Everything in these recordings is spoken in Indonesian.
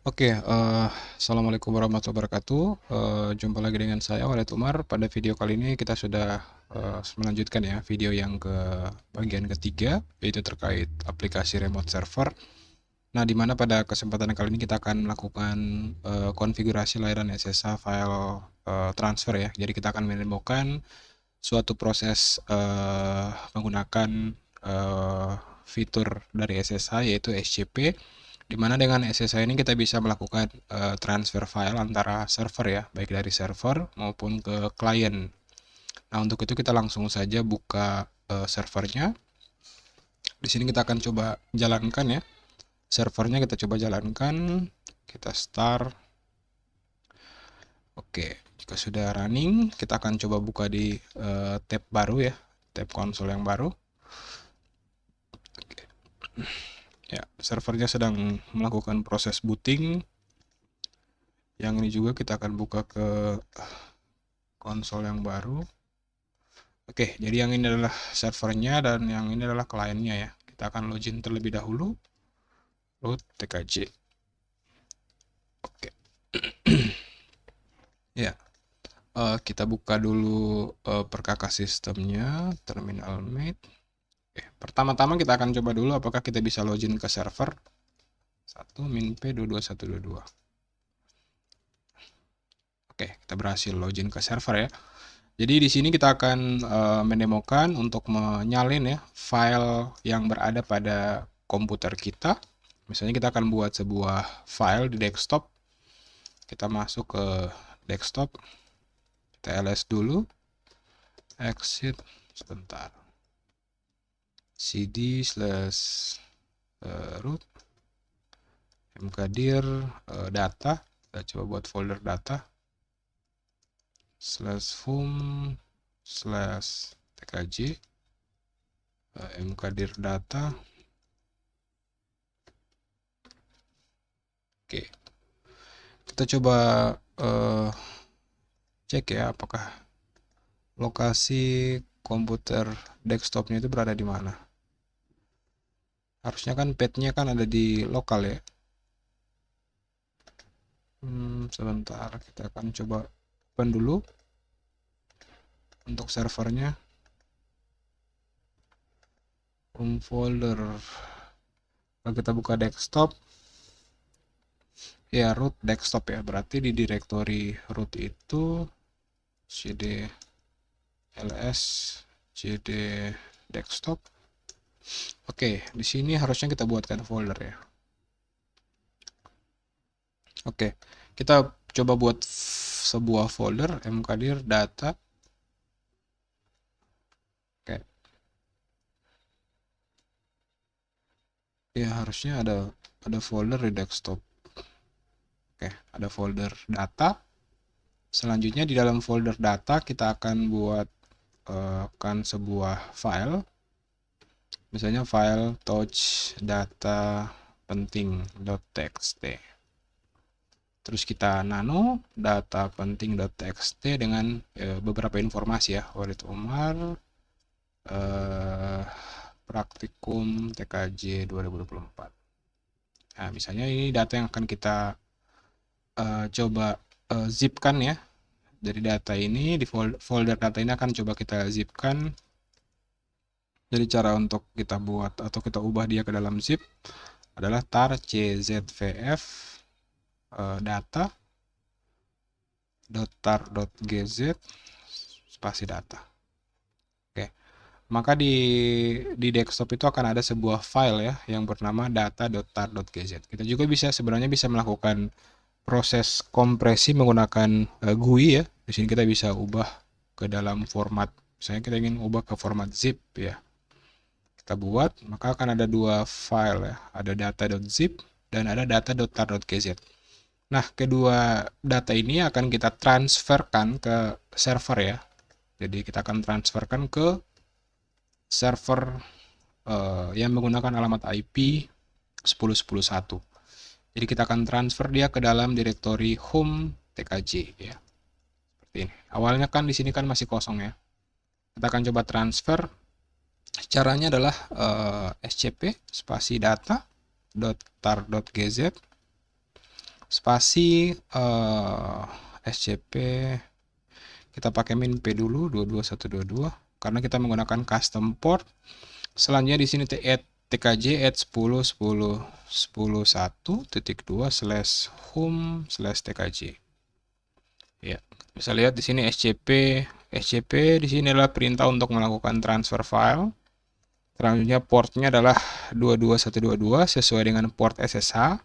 Oke, assalamualaikum warahmatullahi wabarakatuh. Jumpa lagi dengan saya Walid Umar. Pada video kali ini kita sudah melanjutkan ya video yang ke bagian ketiga, yaitu terkait aplikasi remote server. Nah, di mana pada kesempatan kali ini kita akan melakukan konfigurasi layanan SSH file transfer ya. Jadi kita akan menemukan suatu proses menggunakan eh, fitur dari SSH yaitu SCP, di mana dengan SSH ini kita bisa melakukan transfer file antara server ya, baik dari server maupun ke klien. Nah, untuk itu kita langsung saja buka servernya. Di sini kita akan coba jalankan ya. Servernya kita coba jalankan. Kita start. Oke, jika sudah running, kita akan coba buka di tab baru ya, tab konsol yang baru. Oke. Ya, servernya sedang melakukan proses booting. Yang ini juga kita akan buka ke konsol yang baru. Oke, jadi yang ini adalah servernya dan yang ini adalah kliennya ya. Kita akan login terlebih dahulu. Root tkj. Oke. Ya, kita buka dulu perkakas sistemnya, terminal mate. Oke, pertama-tama kita akan coba dulu apakah kita bisa login ke server 1 min p 22122. Oke, kita berhasil login ke server ya. Jadi di sini kita akan mendemokan untuk menyalin ya file yang berada pada komputer kita. Misalnya kita akan buat sebuah file di desktop. Kita masuk ke desktop. Kita ls dulu. Exit sebentar. cd slash root mkdir data. Kita coba buat folder data. /home /tkj mkdir data. Oke, kita coba cek ya apakah lokasi komputer desktopnya itu berada di mana. Harusnya kan path-nya kan ada di lokal ya. Sebentar, kita akan coba open dulu untuk servernya. Home folder. Kalau kita buka desktop, ya root desktop ya. Berarti di directory root itu cd ls cd desktop. Oke, di sini harusnya kita buatkan folder ya. Oke, kita coba buat sebuah folder mkdir data. Oke. Ya, harusnya ada folder di desktop. Oke, ada folder data. Selanjutnya di dalam folder data kita akan buat kan sebuah file. Misalnya file touch data penting.txt. Terus kita nano data penting.txt dengan beberapa informasi ya. Walid Umar praktikum TKJ 2024. Nah, misalnya ini data yang akan kita coba zipkan ya. Dari data ini, di folder data ini akan coba kita zipkan. Jadi cara untuk kita buat atau kita ubah dia ke dalam zip adalah tar czvf data .tar.gz spasi data. Oke. Maka di desktop itu akan ada sebuah file ya yang bernama data.tar.gz. Kita juga sebenarnya bisa melakukan proses kompresi menggunakan GUI ya. Di sini kita bisa ubah ke dalam format, misalnya kita ingin ubah ke format zip ya. Kita buat, maka akan ada dua file ya, ada data.zip dan ada data.tar.gz. Nah, kedua data ini akan kita transferkan ke server ya. Jadi kita akan transferkan ke server yang menggunakan alamat IP 10.10.1. Jadi kita akan transfer dia ke dalam directory home tkj ya. Seperti ini. Awalnya kan di sini kan masih kosong ya. Kita akan coba transfer. Caranya adalah scp spasi data .tar.gz spasi SCP, kita pakai min P dulu 22122 karena kita menggunakan custom port. Selanjutnya di sini add tkj add 10.10.10.1.2/home/tkj. Ya, bisa lihat di sini SCP di sini adalah perintah untuk melakukan transfer file. Selanjutnya portnya adalah 22122 sesuai dengan port SSH.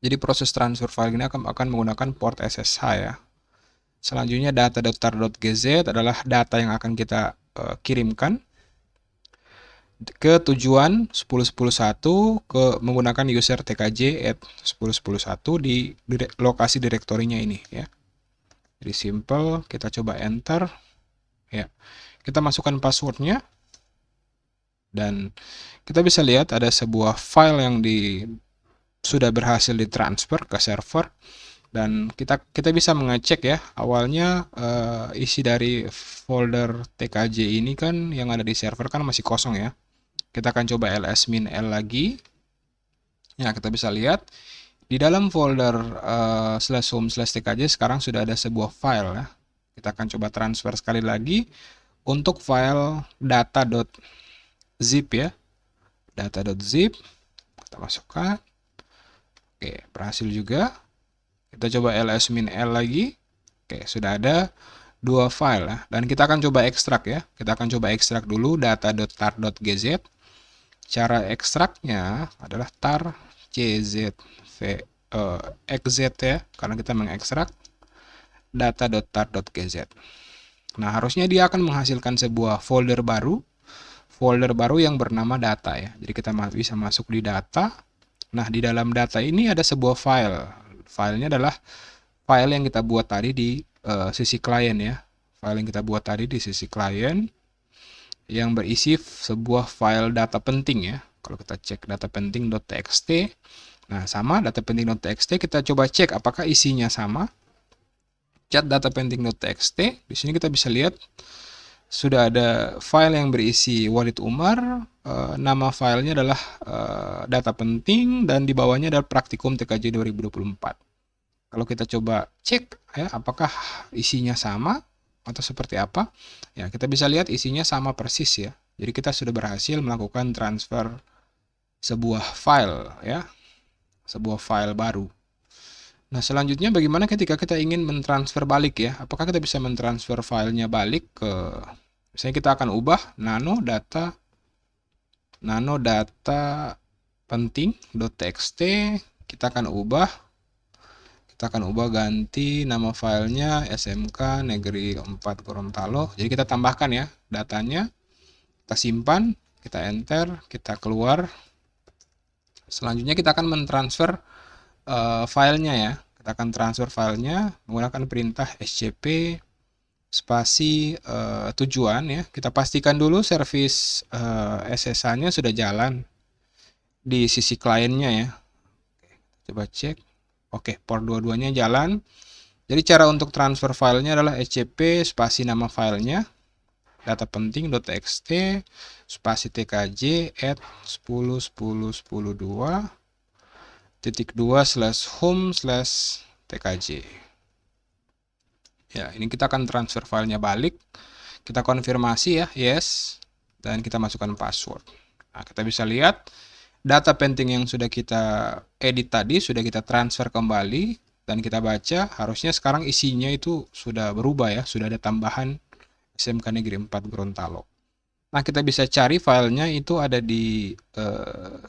Jadi proses transfer file ini akan menggunakan port SSH ya. Selanjutnya data.tar.gz adalah data yang akan kita kirimkan ke tujuan 10.10.1 ke menggunakan user tkj add 10.10.1 di lokasi direktorinya ini ya. Jadi simple, kita coba enter ya. Kita masukkan passwordnya dan kita bisa lihat ada sebuah file yang sudah berhasil ditransfer ke server. Dan kita bisa mengecek ya, awalnya isi dari folder tkj ini kan yang ada di server kan masih kosong ya. Kita akan coba ls-l lagi. Ya, kita bisa lihat di dalam folder /home/tkj sekarang sudah ada sebuah file ya. Kita akan coba transfer sekali lagi untuk file data.zip ya. Data.zip kita masukkan. Oke, berhasil juga. Kita coba ls-l lagi. Oke, sudah ada dua file ya. Dan kita akan coba ekstrak ya. Kita akan coba ekstrak dulu data.tar.gz. Cara ekstraknya adalah tar czv exz ya, karena kita mengekstrak data.tar.gz. Nah, harusnya dia akan menghasilkan sebuah folder baru yang bernama data ya. Jadi kita bisa masuk di data. Nah, di dalam data ini ada sebuah file. Filenya adalah file yang kita buat tadi di sisi klien ya. File yang kita buat tadi di sisi klien yang berisi sebuah file data penting ya. Kalau kita cek data penting.txt, nah sama data penting.txt, kita coba cek apakah isinya sama. Cat data penting.txt, di sini kita bisa lihat sudah ada file yang berisi Walid Umar, nama filenya adalah data penting dan di bawahnya adalah praktikum TKJ 2024. Kalau kita coba cek ya apakah isinya sama atau seperti apa, ya kita bisa lihat isinya sama persis ya. Jadi kita sudah berhasil melakukan transfer sebuah file ya, sebuah file baru. Nah, selanjutnya bagaimana ketika kita ingin mentransfer balik ya? Apakah kita bisa mentransfer filenya balik ke, misalnya kita akan ubah nano data penting.txt, kita akan ubah ganti nama filenya SMK Negeri 4 Gorontalo. Jadi kita tambahkan ya datanya, kita simpan, kita enter, kita keluar. Selanjutnya kita akan mentransfer filenya ya. Kita akan transfer filenya menggunakan perintah scp spasi tujuan ya. Kita pastikan dulu service SSH-nya sudah jalan di sisi kliennya ya. Coba cek. Oke, port dua-duanya jalan. Jadi cara untuk transfer filenya adalah scp spasi nama filenya data penting.txt spasi tkj add 10.10.2.2/home/tkj. Ya, ini kita akan transfer filenya balik. Kita konfirmasi ya, yes, dan kita masukkan password. Nah, kita bisa lihat data penting yang sudah kita edit tadi sudah kita transfer kembali dan kita baca, harusnya sekarang isinya itu sudah berubah ya, sudah ada tambahan SMK Negeri 4 Gorontalo. Nah, kita bisa cari filenya itu ada di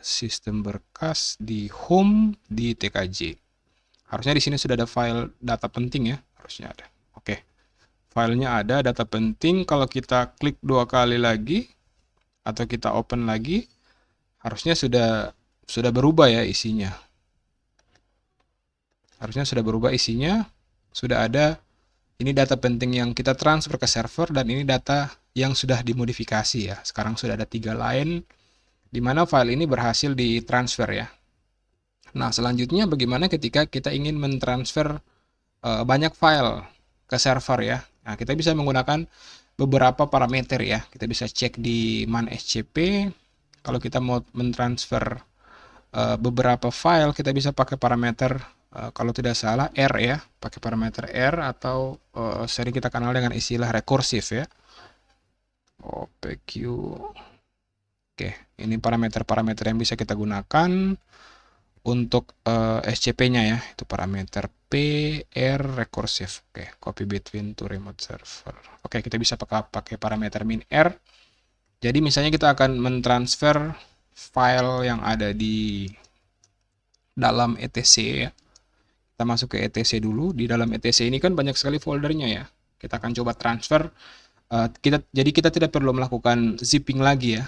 sistem berkas, di home, di TKJ. Harusnya di sini sudah ada file data penting ya, harusnya ada. Oke, filenya ada, data penting. Kalau kita klik dua kali lagi atau kita open lagi, harusnya sudah berubah ya isinya. Harusnya sudah berubah isinya, sudah ada. Ini data penting yang kita transfer ke server dan ini data yang sudah dimodifikasi ya. Sekarang sudah ada 3 line di mana file ini berhasil ditransfer ya. Nah, selanjutnya bagaimana ketika kita ingin mentransfer banyak file ke server ya. Nah, kita bisa menggunakan beberapa parameter ya. Kita bisa cek di man scp. Kalau kita mau mentransfer beberapa file, kita bisa pakai parameter kalau tidak salah R ya, pakai parameter R atau sering kita kenal dengan istilah rekursif ya. OPQ. Oke, ini parameter-parameter yang bisa kita gunakan untuk SCP-nya ya, itu parameter P, R, rekursif. Oke, copy between to remote server. Oke, kita bisa pakai parameter min R. Jadi misalnya kita akan mentransfer file yang ada di dalam etc ya. Kita masuk ke etc dulu. Di dalam etc ini kan banyak sekali foldernya ya. Kita akan coba transfer. Jadi kita tidak perlu melakukan zipping lagi ya.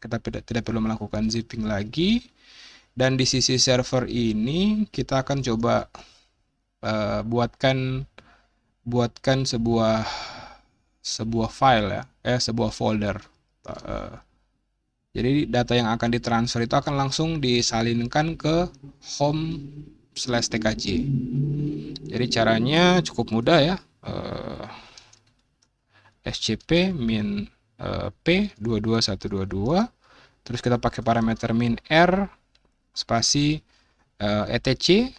Kita tidak perlu melakukan zipping lagi. Dan di sisi server ini kita akan coba buatkan sebuah file ya, sebuah folder. Jadi data yang akan ditransfer itu akan langsung disalinkan ke home/tkj. Jadi caranya cukup mudah ya. SCP min P 22122. Terus kita pakai parameter min R spasi etc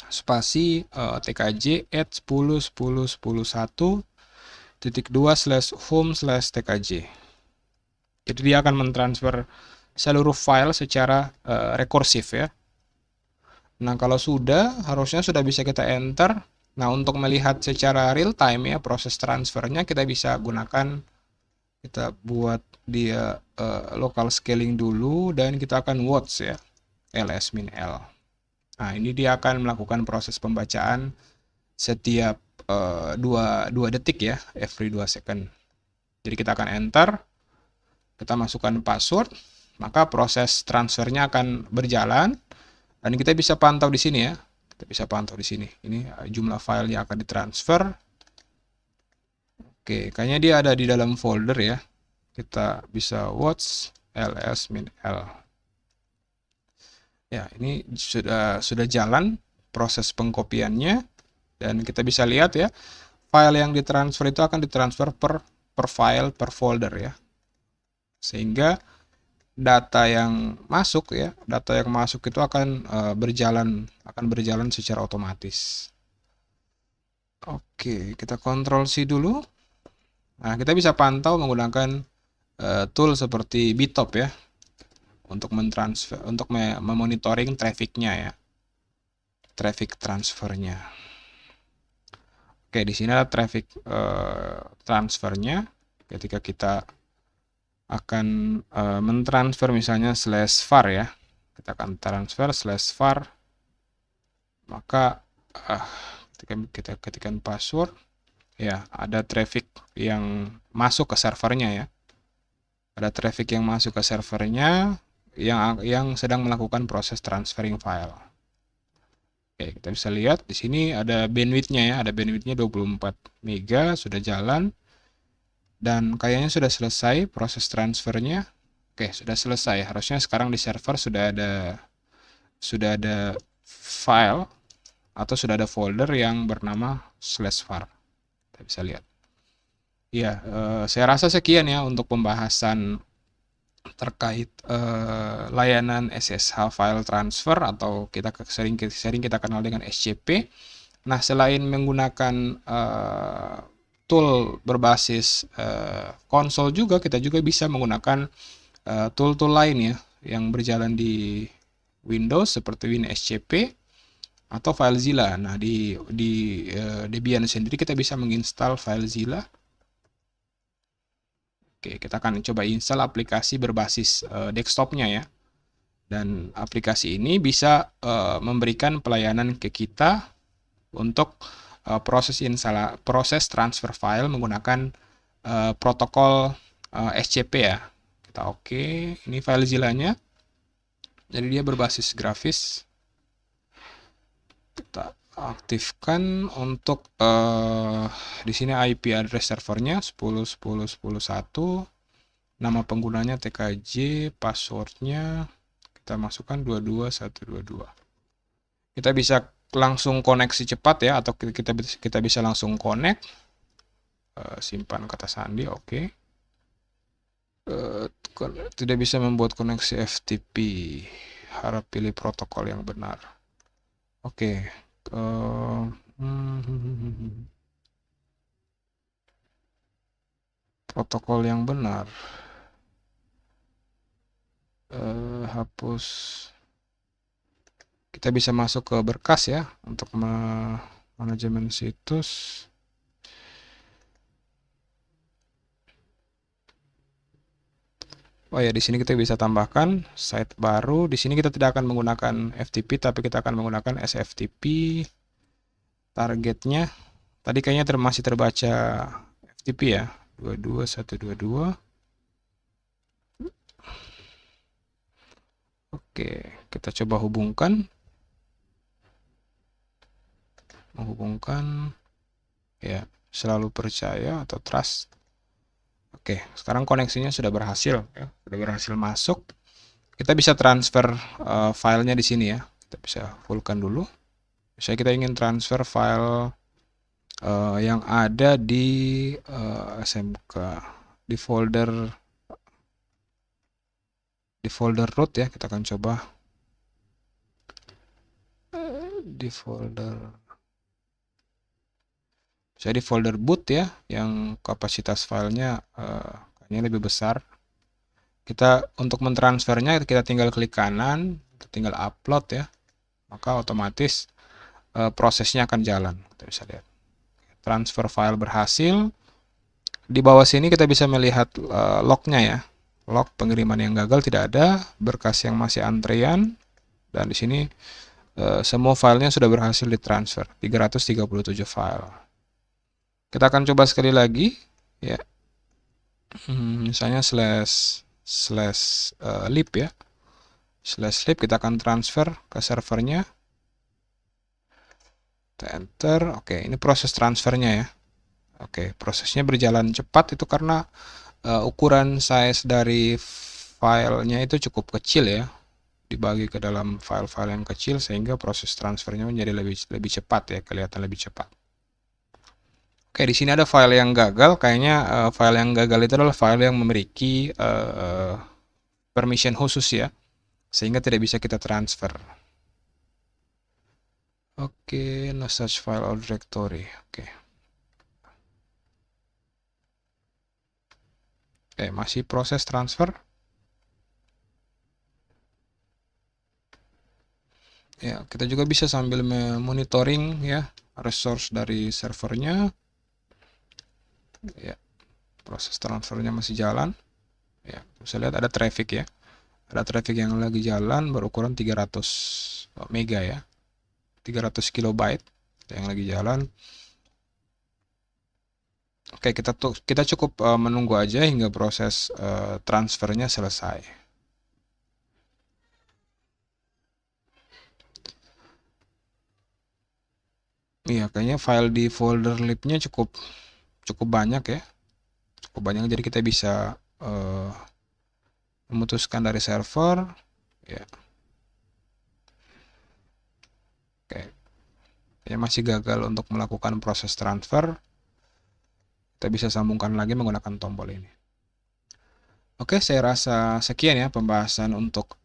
spasi tkj add 10.10.10.1.2/home/tkj. Jadi dia akan mentransfer seluruh file secara rekursif ya. Nah, kalau harusnya sudah bisa kita enter. Nah, untuk melihat secara real time ya proses transfernya, kita bisa gunakan, kita buat dia local scaling dulu dan kita akan watch ya, ls min l. Nah, ini dia akan melakukan proses pembacaan setiap 2 detik ya, every 2 second. Jadi kita akan enter, kita masukkan password, maka proses transfernya akan berjalan dan kita bisa pantau di sini ya. Kita bisa pantau di sini. Ini jumlah file yang akan ditransfer. Oke, kayaknya dia ada di dalam folder ya. Kita bisa watch ls min l. Ya, ini sudah jalan proses pengkopiannya dan kita bisa lihat ya, file yang ditransfer itu akan ditransfer per file, per folder ya. Sehingga data yang masuk itu akan berjalan secara otomatis. Oke, kita Ctrl C dulu. Nah, kita bisa pantau menggunakan tool seperti Bitop ya, untuk memonitoring trafficnya ya, traffic transfernya. Oke, di sini ada traffic transfernya. Ketika kita akan mentransfer misalnya /var ya, kita akan transfer /var, maka ketika kita ketikkan password ya, ada traffic yang masuk ke servernya ya, ada traffic yang masuk ke servernya yang sedang melakukan proses transferring file. Oke, kita bisa lihat di sini ada bandwidth-nya ya, ada bandwidth-nya 24 MB, sudah jalan. Dan kayaknya sudah selesai proses transfernya. Oke, sudah selesai. Harusnya sekarang di server sudah ada file atau sudah ada folder yang bernama /var. Kita bisa lihat. Ya, saya rasa sekian ya untuk pembahasan terkait layanan SSH file transfer atau sering kita kenal dengan SCP. Nah, selain menggunakan tool berbasis konsol juga, kita juga bisa menggunakan tool-tool lain ya yang berjalan di Windows seperti WinSCP atau FileZilla. Nah, di Debian sendiri kita bisa menginstal FileZilla. Oke, kita akan coba install aplikasi berbasis desktopnya ya. Dan aplikasi ini bisa memberikan pelayanan ke kita untuk proses transfer file menggunakan protokol SCP ya. Kita oke, ini FileZilla-nya. Jadi dia berbasis grafis. Kita aktifkan untuk di sini IP address servernya 10.10.10.1, nama penggunanya tkj, passwordnya kita masukkan 22122. Kita bisa langsung koneksi cepat ya, atau kita bisa langsung connect, simpan kata sandi, oke. Tidak bisa membuat koneksi FTP, harap pilih protokol yang benar. Oke. Protokol yang benar. Hapus. Kita bisa masuk ke berkas ya untuk manajemen situs. Oh ya, di sini kita bisa tambahkan site baru. Di sini kita tidak akan menggunakan FTP, tapi kita akan menggunakan SFTP. Targetnya tadi kayaknya masih terbaca FTP ya, 22122. Oke, kita coba menghubungkan ya, selalu percaya atau trust. Oke, sekarang koneksinya sudah berhasil ya, sudah berhasil masuk. Kita bisa transfer filenya di sini ya. Kita bisa fullkan dulu. Misalnya kita ingin transfer file yang ada di SMK di folder root ya, kita akan coba di folder boot ya, yang kapasitas filenya kayaknya lebih besar. Kita untuk mentransfernya kita tinggal klik kanan, tinggal upload ya, maka otomatis prosesnya akan jalan. Kita bisa lihat transfer file berhasil. Di bawah sini kita bisa melihat lognya ya, log pengiriman yang gagal tidak ada, berkas yang masih antrian, dan di sini semua filenya sudah berhasil ditransfer, 337 file. Kita akan coba sekali lagi ya, misalnya /lib ya, /lib kita akan transfer ke servernya. Kita enter. Oke, ini proses transfernya ya. Oke, prosesnya berjalan cepat itu karena ukuran size dari filenya itu cukup kecil ya, dibagi ke dalam file-file yang kecil sehingga proses transfernya menjadi lebih cepat ya, kelihatan lebih cepat. Oke, di sini ada file yang gagal. Kayaknya file yang gagal itu adalah file yang memiliki permission khusus ya, sehingga tidak bisa kita transfer. Oke, no such file or directory. Oke. Masih proses transfer. Ya, kita juga bisa sambil monitoring ya resource dari servernya. Ya, proses transfernya masih jalan. Ya, bisa lihat ada traffic ya. Ada traffic yang lagi jalan berukuran 300 mega ya. 300 kilobyte yang lagi jalan. Oke, kita cukup menunggu aja hingga proses transfernya selesai. Iya, kayaknya file di folder libnya cukup banyak ya. Cukup banyak, jadi kita bisa memutuskan dari server ya. Oke. Ya, masih gagal untuk melakukan proses transfer. Kita bisa sambungkan lagi menggunakan tombol ini. Oke, saya rasa sekian ya pembahasan untuk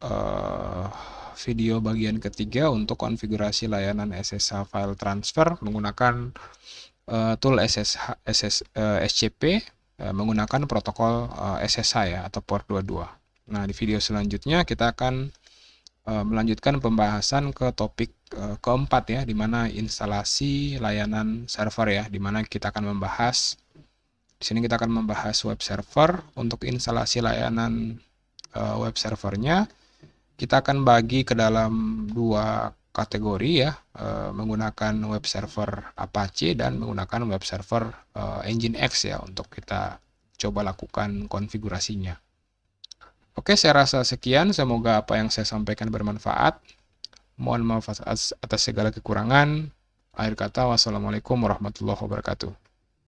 video bagian ketiga untuk konfigurasi layanan SSH file transfer menggunakan tool SCP menggunakan protokol SSH ya, atau port 22. Nah, di video selanjutnya kita akan melanjutkan pembahasan ke topik keempat ya, di mana instalasi layanan server ya, di mana kita akan membahas di sini kita akan membahas web server. Untuk instalasi layanan web servernya kita akan bagi ke dalam dua kategori ya, menggunakan web server Apache dan menggunakan web server Nginx ya, untuk kita coba lakukan konfigurasinya. Oke, saya rasa sekian. Semoga apa yang saya sampaikan bermanfaat. Mohon maaf atas segala kekurangan. Akhir kata, wassalamualaikum warahmatullahi wabarakatuh.